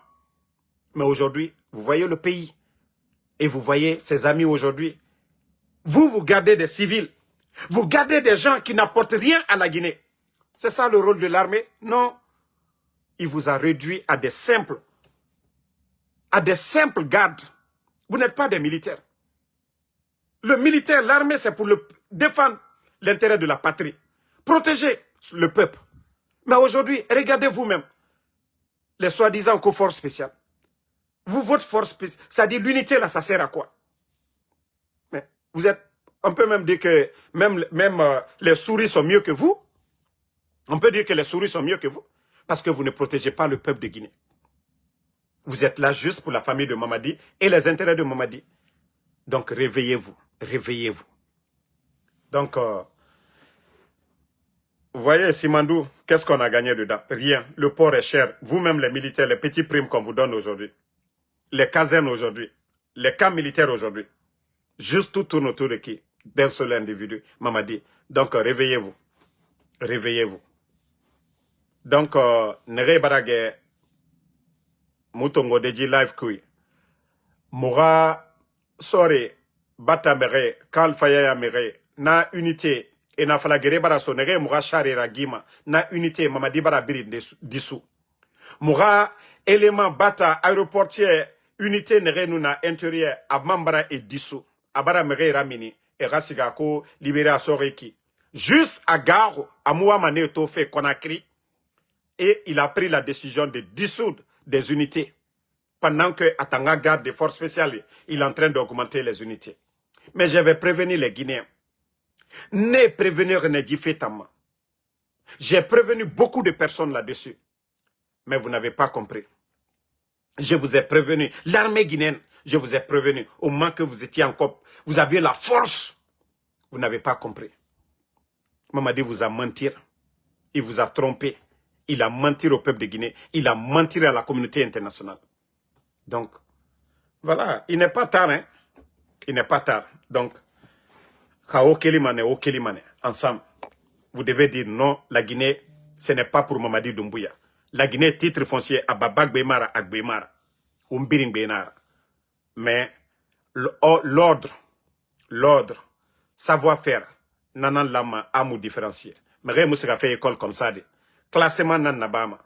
Mais aujourd'hui, vous voyez le pays. Et vous voyez ses amis aujourd'hui. Vous gardez des civils. Vous gardez des gens qui n'apportent rien à la Guinée. C'est ça le rôle de l'armée? Non. Il vous a réduit à des simples gardes. Vous n'êtes pas des militaires. Le militaire, l'armée, c'est pour défendre l'intérêt de la patrie. Protéger le peuple. Mais aujourd'hui, regardez vous-même. Les soi-disant forces spéciales. Vous, votre force spéciale, ça dit l'unité là, ça sert à quoi? Mais vous êtes, on peut même dire que même les souris sont mieux que vous. On peut dire que les souris sont mieux que vous. Parce que vous ne protégez pas le peuple de Guinée. Vous êtes là juste pour la famille de Mamadi et les intérêts de Mamadi. Donc réveillez-vous, réveillez-vous. Donc, vous voyez, Simandou, qu'est-ce qu'on a gagné dedans? Rien. Le port est cher. Vous-même, les militaires, les petits primes qu'on vous donne aujourd'hui, les casernes aujourd'hui, les camps militaires aujourd'hui, juste tout tourne autour de qui? D'un seul individu, Mamadi. Donc, réveillez-vous. Réveillez-vous. Donc, Nere Barage, Moutongo Deji Live Kui, Moura, Sore, Bata Mere, Kal Fayaya Mere, na unité, et na falagere bara so Nere Moura Charera Gima, na unité, Mamadi Bara Biri Dissou. Moura, élément Bata, aéroportier, unité Nere Nuna intérieur, Abmambara et Dissou, Abara Mere Ramini, et Rasigako, libéré à Soreki. Juste à Garo, à Mouamane Tofe Konakri, et il a pris la décision de dissoudre des unités. Pendant que Atanga garde des forces spéciales, il est en train d'augmenter les unités. Mais je vais prévenir les Guinéens. Ne prévenir ne dit fait tama. J'ai prévenu beaucoup de personnes là-dessus. Mais vous n'avez pas compris. Je vous ai prévenu. L'armée guinéenne, je vous ai prévenu. Au moment que vous étiez encore, vous aviez la force. Vous n'avez pas compris. Mamadi vous a menti. Il vous a trompé. Il a menti au peuple de Guinée. Il a menti à la communauté internationale. Donc, voilà. Il n'est pas tard, hein. Il n'est pas tard. Donc, ensemble, vous devez dire non, la Guinée, ce n'est pas pour Mamadi Doumbouya. La Guinée, titre foncier, à Babak Beymara, à Beymara, Umbiring Beynara. Mais l'ordre, savoir-faire, nanan lama, amou différencier. Mais rien ne fait école comme ça. Classement nan nabama.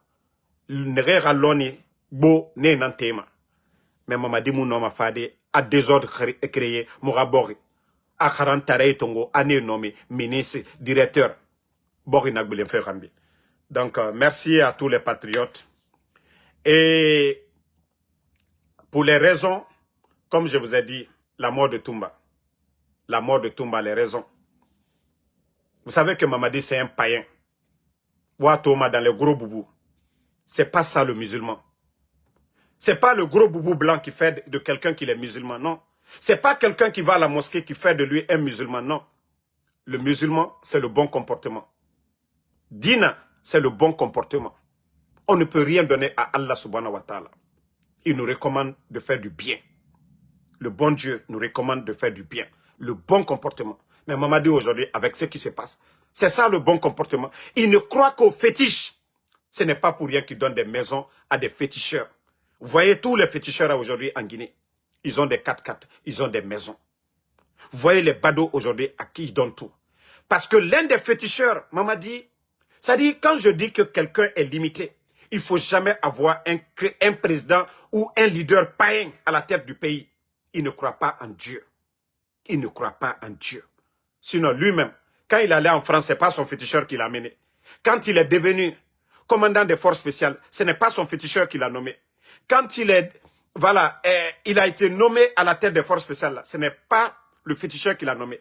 Nere raloni, bo, ne nan tema. Mais Mamadi Mounoma Fade, a désordre créé, Mourabori. A Kharantare Tongo, année nommé ministre, directeur. Bori Nagbulen Ferrambi. Donc, merci à tous les patriotes. Et pour les raisons, comme je vous ai dit, la mort de Toumba. La mort de Toumba, les raisons. Vous savez que Mamadi, c'est un païen. Ouatoma dans les gros boubous. C'est pas ça le musulman. C'est pas le gros boubou blanc qui fait de quelqu'un qui est musulman, non. C'est pas quelqu'un qui va à la mosquée qui fait de lui un musulman, non. Le musulman, c'est le bon comportement. Dina, c'est le bon comportement. On ne peut rien donner à Allah subhanahu wa ta'ala. Il nous recommande de faire du bien. Le bon Dieu nous recommande de faire du bien. Le bon comportement. Mais Mamadi aujourd'hui, avec ce qui se passe, c'est ça le bon comportement. Il ne croit qu'aux fétiches. Ce n'est pas pour rien qu'il donne des maisons à des féticheurs. Vous voyez tous les féticheurs aujourd'hui en Guinée. Ils ont des 4x4, ils ont des maisons. Vous voyez les badauds aujourd'hui à qui ils donnent tout. Parce que l'un des féticheurs, Mamadi, ça dit quand je dis que quelqu'un est limité, il ne faut jamais avoir un président ou un leader païen à la tête du pays. Il ne croit pas en Dieu. Il ne croit pas en Dieu. Sinon, lui-même, quand il allait en France, ce n'est pas son féticheur qui l'a mené. Quand il est devenu commandant des forces spéciales, ce n'est pas son féticheur qui l'a nommé. Quand il est, voilà, il a été nommé à la tête des forces spéciales, ce n'est pas le féticheur qui l'a nommé.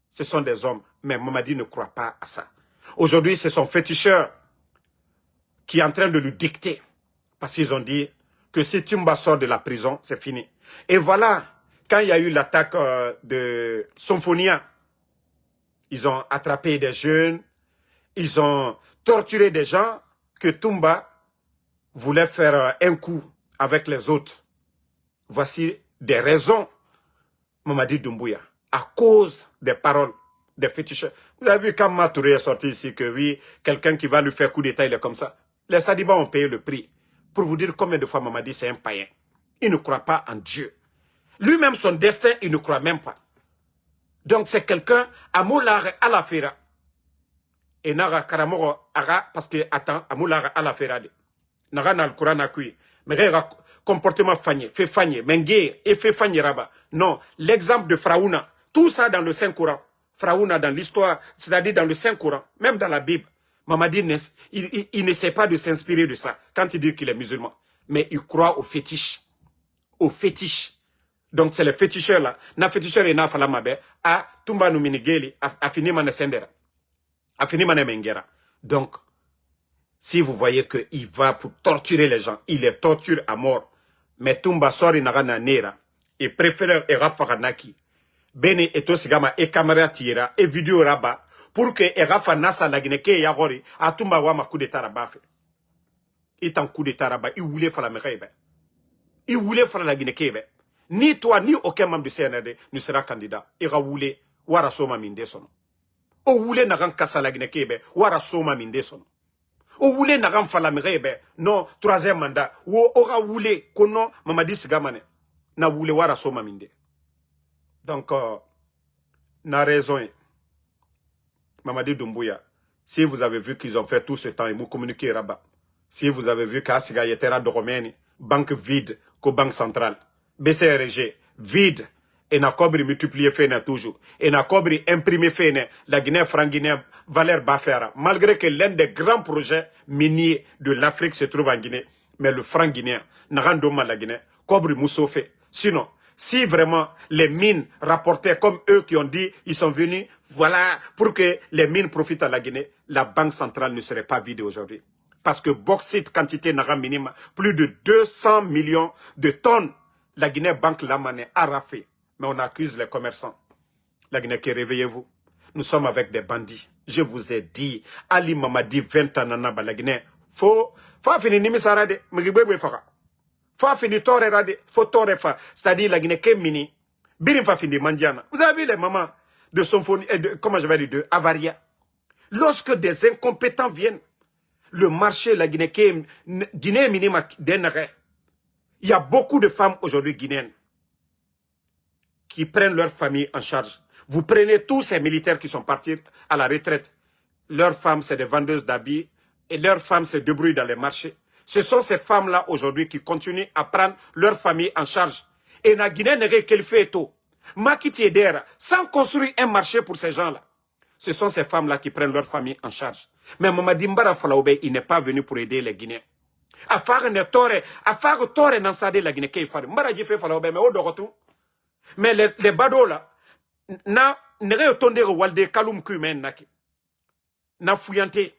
Ce sont des hommes. Mais Mamadi ne croit pas à ça. Aujourd'hui, c'est son féticheur qui est en train de lui dicter. Parce qu'ils ont dit que si Toumba sort de la prison, c'est fini. Et voilà, quand il y a eu l'attaque de Symphonia, ils ont attrapé des jeunes, ils ont torturé des gens que Toumba voulait faire un coup avec les autres. Voici des raisons, Mamadi Doumbouya, à cause des paroles des féticheurs. Vous avez vu quand Matouré est sorti ici que oui, quelqu'un qui va lui faire coup d'état, il est comme ça. Les Sadibas ont payé le prix. Pour vous dire combien de fois Mamadi c'est un païen. Il ne croit pas en Dieu. Lui-même, son destin, il ne croit même pas. Donc c'est quelqu'un à Moulare à la Fera. Et Nara Karamoro Ara, parce que, attends, à Moulare à la Fera. Nara n'a le Coran à cuire. Mais regarde, comportement fagné, fait fagné, mengué, et fait fagné rabat. Non, l'exemple de Fraouna, tout ça dans le Saint-Coran. Fraouna dans l'histoire, c'est-à-dire dans le Saint-Coran, même dans la Bible. Mamadi, il n'essaie pas de s'inspirer de ça quand il dit qu'il est musulman. Mais il croit aux fétiches. Aux fétiches. Donc c'est les féticheurs là. Na féticheur et na falamabe. A tumba no minigeli. A fini mane sendera. A fini mane mengera. Donc, si vous voyez qu'il va pour torturer les gens, il les torture à mort. Mais tumba sori nagana nera. Et préfère era faranaki. Bene eto sigama e kamera tira e vidéo raba. Pour que era fanasa lagineke yagori. A tumba wama coup d'état rabafe. Il t'en coup d'état rabat. Il voulait faire la mekebe. Il voulait faire la guinée. Ni toi, ni aucun membre du CNRD ne sera candidat. Il va vouloir wara soma minde sono. O voulait naran kassa la guinée wara soma minde sono. O voulait naran fala mekebe non troisième mandat. O aura voulu kono Mamadi Sigamane na voulait wara soma minde. Donc na raison Mamadi Doumbouya. Si vous avez vu qu'ils ont fait tout ce temps et vous communiquez Rabat. Si vous avez vu qu'Asiga Yetera de Romaine, banque vide, que banque centrale. BCRG, vide. Et n'a cobri multiplié fait toujours. Et n'a cobri imprimé fait la Guinée franc-guinée valeur bafera. Malgré que l'un des grands projets miniers de l'Afrique se trouve en Guinée. Mais le franc guinéen, n'a rien de la Guinée, cobri mousso fait. Sinon, si vraiment les mines rapportaient comme eux qui ont dit, ils sont venus, voilà, pour que les mines profitent à la Guinée, la banque centrale ne serait pas vide aujourd'hui. Parce que bauxite quantité n'a minimum, plus de 200 millions de tonnes. La Guinée banque la monnaie a rafé. Mais on accuse les commerçants. La Guinée qui réveillez-vous. Nous sommes avec des bandits. Je vous ai dit, Ali Mamadi 20 ans nanaba la Guinée. Faut finir nimisarade, m'gibwe faka. Faut finir tore rade, faut tore fa. C'est-à-dire la Guinée qui mini. Birim fa finir mandiana. Vous avez vu les mamans de Symphonie, comment je vais dire, de Avaria. Lorsque des incompétents viennent, le marché, la Guinée minima d'énaré. Il y a beaucoup de femmes aujourd'hui guinéennes qui prennent leur famille en charge. Vous prenez tous ces militaires qui sont partis à la retraite. Leurs femmes, c'est des vendeuses d'habits et leurs femmes se débrouillent dans les marchés. Ce sont ces femmes-là aujourd'hui qui continuent à prendre leur famille en charge. Et la Guinée n'est qu'elle fait tout. Makiti Edera, sans construire un marché pour ces gens-là. Ce sont ces femmes-là qui prennent leur famille en charge. Mais Mamadi Mbara Falaoube, il n'est pas venu pour aider les Guinéens. A faire tore nan sade la Guinée qui fait. Mbara ji fait Falaoube, mais au dorotu. Mais les badauds là, na nere tonde walde kalum kumen naki. Na fuyante.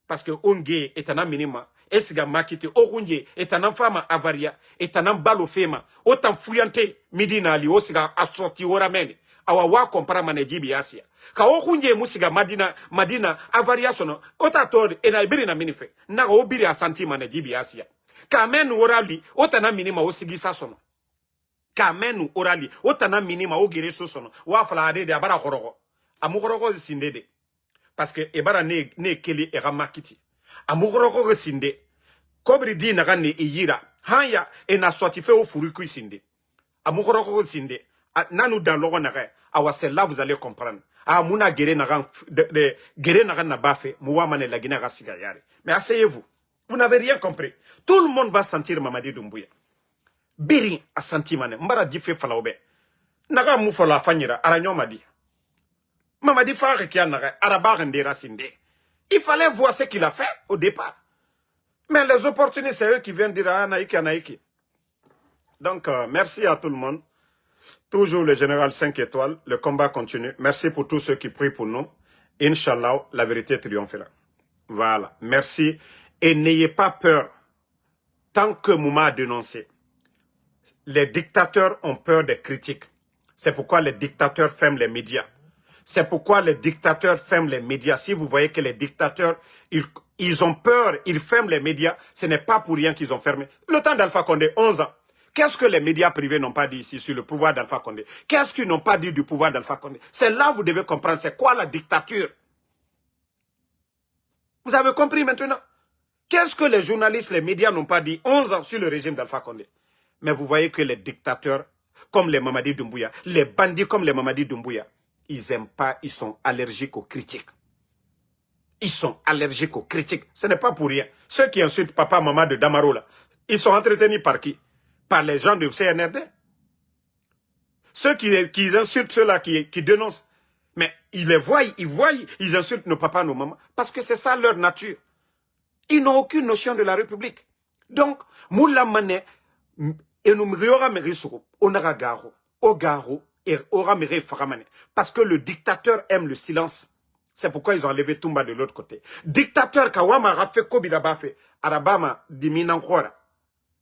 Parce que onge est un minima. Esiga makite orunje est un femme avaria est un balo fema. Autant fuyante midina ali osiga assorti oramene. Awa wa kompara manejibi asia. Ka okunje musiga madina avaria sono otator ena ibiri na minife na obiri asanti manejibi asia. Ka menu orali otana minima osigisa sono. Ka menu orali otana minima ogire sono. Wa fala ade de abara khorogo. Amukorogo sindede. Parce que ebara ne keli era makiti. Amukorogo sinde. Kobri di naga ne iyira. Hanya ena sotife o furuku sinde. Amukorogo sinde. Nanu dans l'oron c'est là vous allez comprendre. Ah muna gere nagan gere nagan na bafe muwa mane la Guinée rasiga yare. Mais asseyez-vous. Vous n'avez rien compris. Tout le monde va sentir Mamadi Doumbouya. Biri a senti mane mbara dife falaobe. Naga mu fola fanyira aranyo madi. Mamadi fare qui a naga araba rendera sinde. Il fallait voir ce qu'il a fait au départ. Mais les opportunités c'est eux qui viennent dire ah naiki anaiki. Donc merci à tout le monde. Toujours le général 5 étoiles, le combat continue. Merci pour tous ceux qui prient pour nous. Inch'Allah, la vérité triomphera. Voilà, merci. Et n'ayez pas peur. Tant que Mouma a dénoncé, les dictateurs ont peur des critiques. C'est pourquoi les dictateurs ferment les médias. C'est pourquoi les dictateurs ferment les médias. Si vous voyez que les dictateurs, ils ont peur, ils ferment les médias, ce n'est pas pour rien qu'ils ont fermé. Le temps d'Alpha Condé, 11 ans. Qu'est-ce que les médias privés n'ont pas dit ici sur le pouvoir d'Alpha Condé? Qu'est-ce qu'ils n'ont pas dit du pouvoir d'Alpha Condé? C'est là que vous devez comprendre, c'est quoi la dictature? Vous avez compris maintenant? Qu'est-ce que les journalistes, les médias n'ont pas dit 11 ans sur le régime d'Alpha Condé? Mais vous voyez que les dictateurs, comme les Mamadi Doumbouya, les bandits comme les Mamadi Doumbouya, ils n'aiment pas, ils sont allergiques aux critiques. Ils sont allergiques aux critiques. Ce n'est pas pour rien. Ceux qui insultent papa, maman de Damaro, là, ils sont entretenus par qui? Par les gens du CNRD. Ceux qui insultent ceux-là, qui dénoncent. Mais ils les voient, ils insultent nos papas, nos mamans. Parce que c'est ça leur nature. Ils n'ont aucune notion de la République. Donc, Moula Mané, et nous on garo, au garo, et aura méré Faramane. Parce que le dictateur aime le silence. C'est pourquoi ils ont enlevé Toumba de l'autre côté. Dictateur, Kawama Rafe Kobirabafe, Arabama, Diminankora.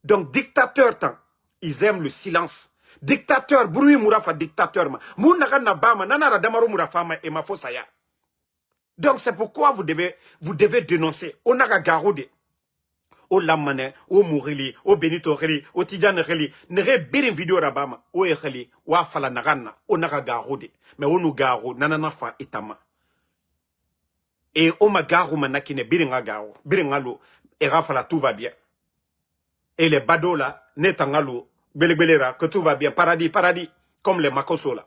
Donc, dictateur, ils aiment le silence. Dictateur, bruit Mourafa, dictateur, Mounaka Nabama, Nanara Damaro Mourafama et Mafosaya. Donc, c'est pourquoi vous devez dénoncer. On a garode. Au Lamane, au Mourili, au Benito Reli, au Tidjan Reli, nere birin vidéo Rabama, au Reli, ou à Fala Narana, on a garode. Mais on nous garo, nanana fa itama. Et on m'a garo manakine, biringa garo, biringalo, et Rafala, tout va bien. Et les bados là, netangalo, belebelera, que tout va bien, paradis, paradis, comme les Makoso là.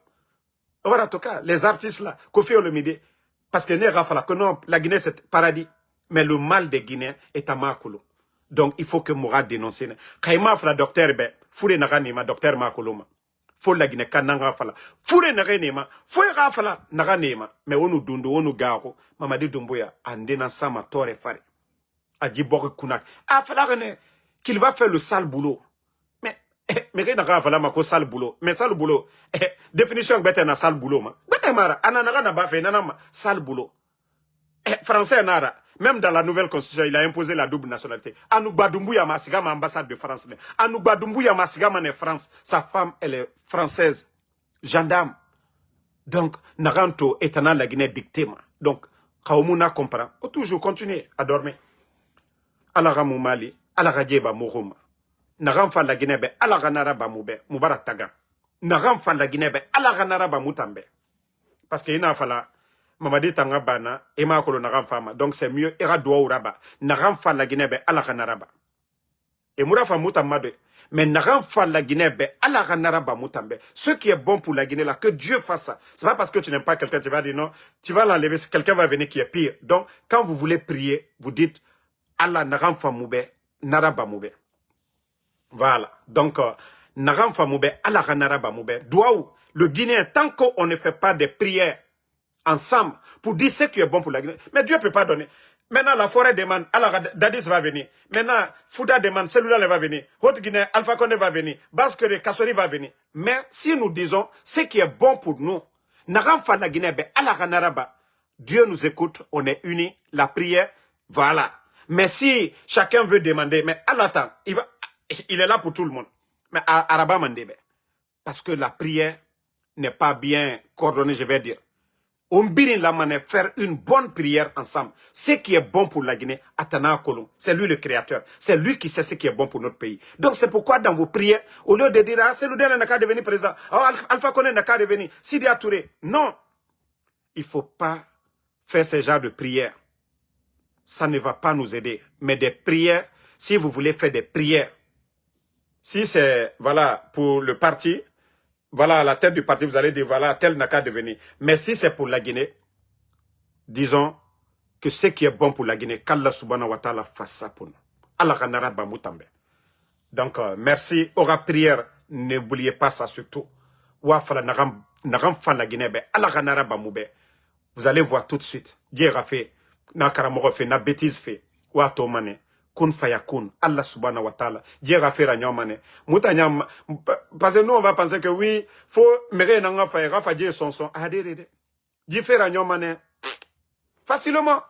Voilà, en tout cas, les artistes là, Kofi Olomide, parce que ne Rafala, que non, la Guinée c'est paradis. Mais le mal des Guinéens est à Makolo. Donc, il faut que Mourad dénonce. Kaima fala docteur be, foure naganima, docteur Makoloma. Faut la Guinée kananga fala. Foure naganima, foure rafala naganima. Mais on nous dundu, on nous garo. Mamadi Doumbouya, andena sama tore fare. Adjibori kunak. Ah, fala rené, qu'il va faire le sale boulot. Mais rien fala mako sale boulot. Mais sale boulot. Définition bête na sale boulot ma. Bête mara, ananaga na ba fe nanama sale boulot. Français nara. Même dans la nouvelle constitution, il a imposé la double nationalité. Anouba Doumbouya Masigama, ambassade de France. Anouba Doumbouya Masigama est France. Sa femme, elle est française. Gendarme. Donc, Naranto est en la Guinée dictée. Donc, Kaoumuna comprend. Faut toujours continuer à dormir. Alaramou Mali, Alarajeba Mourouma. Naranfa la Guinée, Alaranaraba Moube, Moubarak Tagan. Naranfa la Guinée, Alaranaraba Moutambe. Parce qu'il y a fallu. Mamadi tanga bana ema kolo naram fama donc c'est mieux era doa uraba naram fa la Guinée be ala kanaraba et mourafa mutamade mais naram fa la Guinée be ala kanaraba mutambe ce qui est bon pour la Guinée là que Dieu fasse ça. C'est pas parce que tu n'aimes pas quelqu'un tu vas dire non tu vas l'enlever quelqu'un va venir qui est pire. Donc quand vous voulez prier vous dites ala naram fa moube naraba moube. Voilà donc naram fa moube ala kanaraba moube doa le Guinéen tant qu'on ne fait pas des prières ensemble pour dire ce qui est bon pour la Guinée. Mais Dieu ne peut pas donner. Maintenant, la forêt demande, alors Dadis va venir. Maintenant, Fouda demande, celui-là va venir. Haute-Guinée, Alpha Condé va venir. Baskere, Kassori va venir. Mais si nous disons ce qui est bon pour nous, Naramfa la Guinée, Dieu nous écoute, on est unis, la prière, voilà. Mais si chacun veut demander, mais Allah, il est là pour tout le monde. Mais Araba Mandebe, parce que la prière n'est pas bien coordonnée, je vais dire. On birin la mané faire une bonne prière ensemble. Ce qui est bon pour la Guinée, Atana Kolon, c'est lui le créateur. C'est lui qui sait ce qui est bon pour notre pays. Donc c'est pourquoi dans vos prières, au lieu de dire, ah, c'est Loudel n'a qu'à devenir président, ah, Alpha Condé n'a qu'à devenir, Sidi Touré. Non. Il ne faut pas faire ce genre de prières. Ça ne va pas nous aider. Mais des prières, si vous voulez faire des prières, si c'est, voilà, pour le parti, voilà, à la tête du parti, vous allez dire, voilà, tel n'a qu'à devenir. Mais si c'est pour la Guinée, disons que ce qui est bon pour la Guinée, qu'Allah subhanahu wa ta'ala fasse ça pour nous. Allah kanara bamoutambe. Donc, merci. Aura prière, n'oubliez pas ça surtout. Wafala naram fa la Guinée, Allah kanara bamoube. Vous allez voir tout de suite. Dieu a fait, na karamoro fait, na bêtise fait. Wa tomane. Kun fayakun, Allah subhanahu wa ta'ala. Dieu a fait ranyomane. Moutanyam, parce que nous on va penser que oui, faut méré nanga fay, rafa Dieu son. Adéré. Dieu fait ranyomane. Facilement.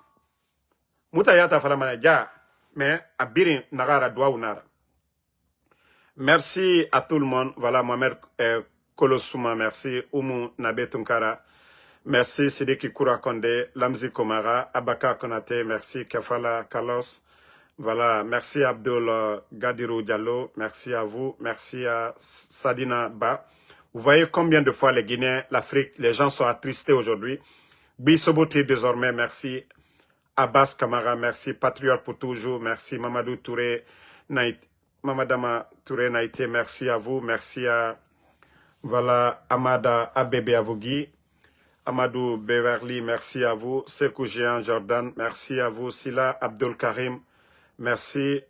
Moutayata falamane, ja. Mais, abirin nagara doa unara. Merci à tout le monde. Voilà, Mohamed Kolosuma, merci. Oumu Nabe Tunkara. Merci Sidiki Koura Kondé, Lamzi Komara, Abaka Konate, merci Kefala Kalos. Voilà, merci Abdul Gadirou Diallo, merci à vous, merci à Sadina Ba. Vous voyez combien de fois les Guinéens, l'Afrique, les gens sont attristés aujourd'hui. Bissoboté désormais, merci. Abbas Kamara, merci. Patriote pour toujours, merci. Mamadou Touré, Mamadama Touré Naïté, merci à vous, merci à, voilà, Amada Abebe Avogui. Amadou Beverly, merci à vous. Sekou Jean Jordan, merci à vous. Sila Abdul Karim, merci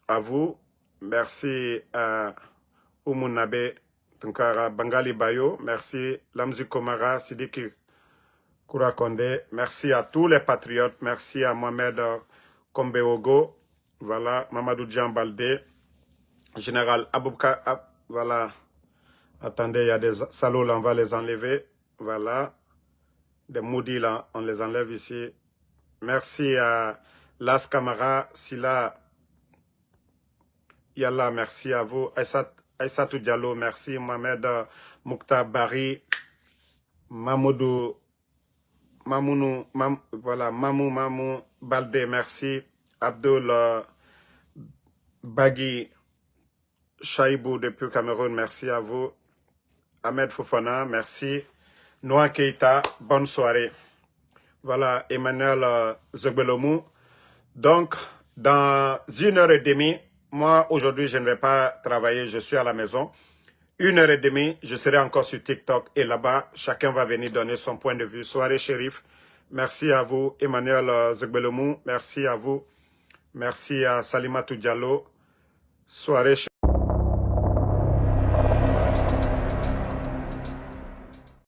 à vous. Merci à Oumunabe Tunkara Bangali Bayo. Merci Lamzi Komara, Sidiki Kourakonde. Merci à tous les patriotes. Merci à Mohamed Kombeogo. Voilà, Mamadou Djambalde. Général Aboubka. Voilà. Attendez, il y a des salauds là, on va les enlever. Voilà. Des maudits là, on les enlève ici. Merci à Las Kamara, Sila Yalla, merci à vous. Aïssatou Diallo, merci. Mohamed Moukta Bari, Mamoudou, Mamounou, voilà, Mamou Balde, merci. Abdul Bagui Chaibou depuis Cameroun, merci à vous. Ahmed Fofana, merci. Noa Keita, bonne soirée. Voilà, Emmanuel Zogbelomou. Donc, dans 1h30, moi, aujourd'hui, je ne vais pas travailler, je suis à la maison. 1h30, je serai encore sur TikTok et là-bas, chacun va venir donner son point de vue. Soirée Chérif, merci à vous. Emmanuel Zogbelomou, merci à vous. Merci à Salimatou Diallo. Soirée Chérif.